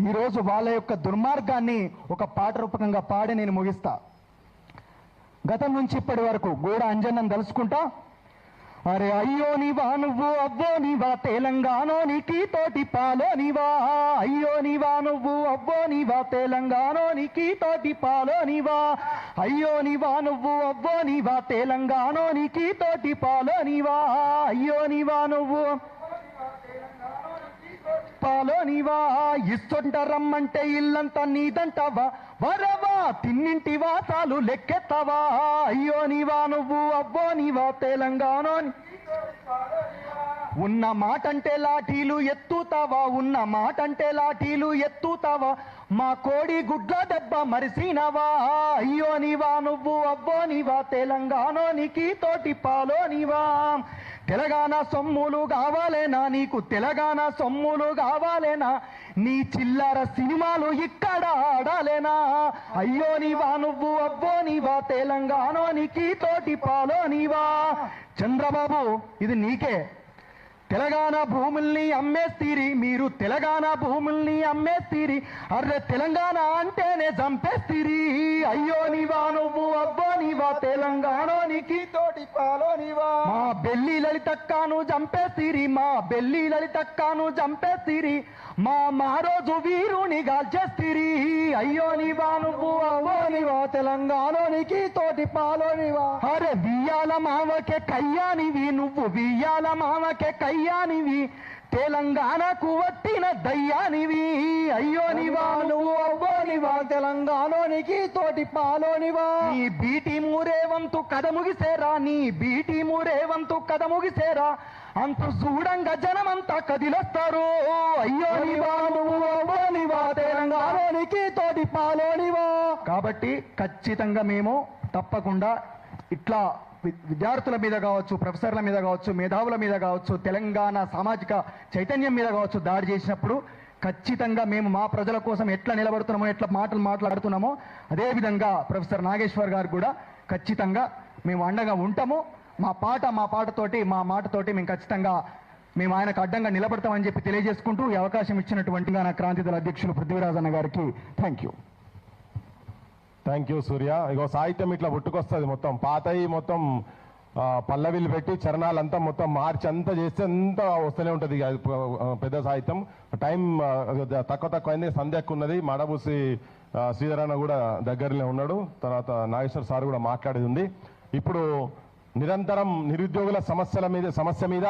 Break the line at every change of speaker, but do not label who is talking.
ఈరోజు వాళ్ళ యొక్క దుర్మార్గాన్ని ఒక పాట రూపకంగా పాడి నేను ముగిస్తా. గతం నుంచి ఇప్పటి వరకు గూడ అంజన్నను తలుసుకుంటా. అరే అయ్యో నీవా నువ్వు అవ్వో నీవా తెలంగాణోనికి తోటి పాలోనివా, అయ్యో నీవా నువ్వు అవ్వో నీవా తెలంగాణోనికి తోటి పాలోనివా, అయ్యో నీవా నువ్వు అవ్వో నీవా తెలంగాణోనికి తోటి పాలోనివా, అయ్యో నీవా నువ్వు పాలోనివా. ఇస్తుంట రమ్మంటే ఇల్లంతా నీదంటావా, వరవా తిన్నింటి వాసాలు లెక్కెత్తవా, అయ్యో నీవా నువ్వు అవ్వో నీవా తెలంగాణ. ఉన్న మాటంటే లాఠీలు ఎత్తుతావా, ఉన్న మాటంటే లాఠీలు ఎత్తుతావా, మా కోడి గుడ్ల దెబ్బ మరిసినవా, అయ్యో నీవా నువ్వు అవ్వో నీవా తెలంగాణోనికి తోటి పాలోనివా. తెలంగాణ సొమ్ములు కావాలేనా నీకు, తెలంగాణ సొమ్ములు కావాలేనా, నీ చిల్లర సినిమాలు ఇక్కడ ఆడాలేనా, అయ్యో నీవా నువ్వు అవ్వో నీవా తెలంగాణోనికి తోటి పాలోనివా. చంద్రబాబు ఇది నీకే. తెలంగాణ భూముల్ని అమ్మేస్తీరి మీరు, తెలంగాణ భూముల్ని అమ్మేస్తీరి, అర్రే తెలంగాణ అంటేనే చంపేస్తీరి, అయ్యో నీవా నువ్వు అవ్వో నీవా తెలంగాణోనికి తోటి పాలోనివా. మా బెల్లి లలితక్కను చంపేస్తీరి, మా బెల్లి లలితక్కను చంపేస్తీరి, మా మహారోజు వీరుని గాల్చేస్తీరి, అయ్యో నీవా నువ్వు అవ్వో నీవా తెలంగాణోనికి తోటి పాలోనివా. అరే బియ్యాల మావకే కయ్యానివి నువ్వు, బియ్యాల మావకే కయ్యానివి, తెలంగాణకు వట్టిన దయ్యానివి, అయ్యో నీవా నువ్వు అవ్వో నీవా తెలంగాణోనికి తోటి పాలోనివా. నీ బీటీ మూరేవంతు కథ ముగిసేరా, నీ బీటీ మూరేవంతు కథ ముగిసేరా, అంతు చూడంగా జనమంతా కదిలొస్తారు, అయ్యో నీవా నువ్వు అవ్వో నీవా తెలంగాణోనికి తోటి పాలోనివా. కాబట్టి ఖచ్చితంగా మేము తప్పకుండా ఇట్లా విద్యార్థుల మీద కావచ్చు, ప్రొఫెసర్ల మీద కావచ్చు, మేధావుల మీద కావచ్చు, తెలంగాణ సామాజిక చైతన్యం మీద కావచ్చు దాడి చేసినప్పుడు ఖచ్చితంగా మేము మా ప్రజల కోసం ఎట్లా నిలబడుతున్నామో, ఎట్లా మాటలు మాట్లాడుతున్నామో అదేవిధంగా ప్రొఫెసర్ నాగేశ్వర్ గారు కూడా ఖచ్చితంగా మేము అండగా ఉంటాము. మా పాటతోటి మా మాటతోటి మేము ఖచ్చితంగా మేము ఆయనకు అడ్డంగా నిలబడతామని చెప్పి తెలియజేసుకుంటూ ఈ అవకాశం ఇచ్చినటువంటి నా క్రాంతిదళ అధ్యక్షులు పృథ్వీరాజన్న గారికి
థ్యాంక్ యూ సూర్య. ఇగో సాహిత్యం ఇట్లా పుట్టుకొస్తుంది, మొత్తం పాతయి మొత్తం పల్లవిలు పెట్టి చరణాలంతా మొత్తం మార్చి అంతా చేస్తే అంతా వస్తూనే ఉంటుంది. పెద్ద సాహిత్యం టైం తక్కువ అయింది. సంధ్యకు ఉన్నది, మడబూసి శ్రీధరన్న కూడా దగ్గరలో ఉన్నాడు, తర్వాత నాగేశ్వర్ సార్ కూడా మాట్లాడేది ఉంది. ఇప్పుడు నిరంతరం నిరుద్యోగుల సమస్య మీద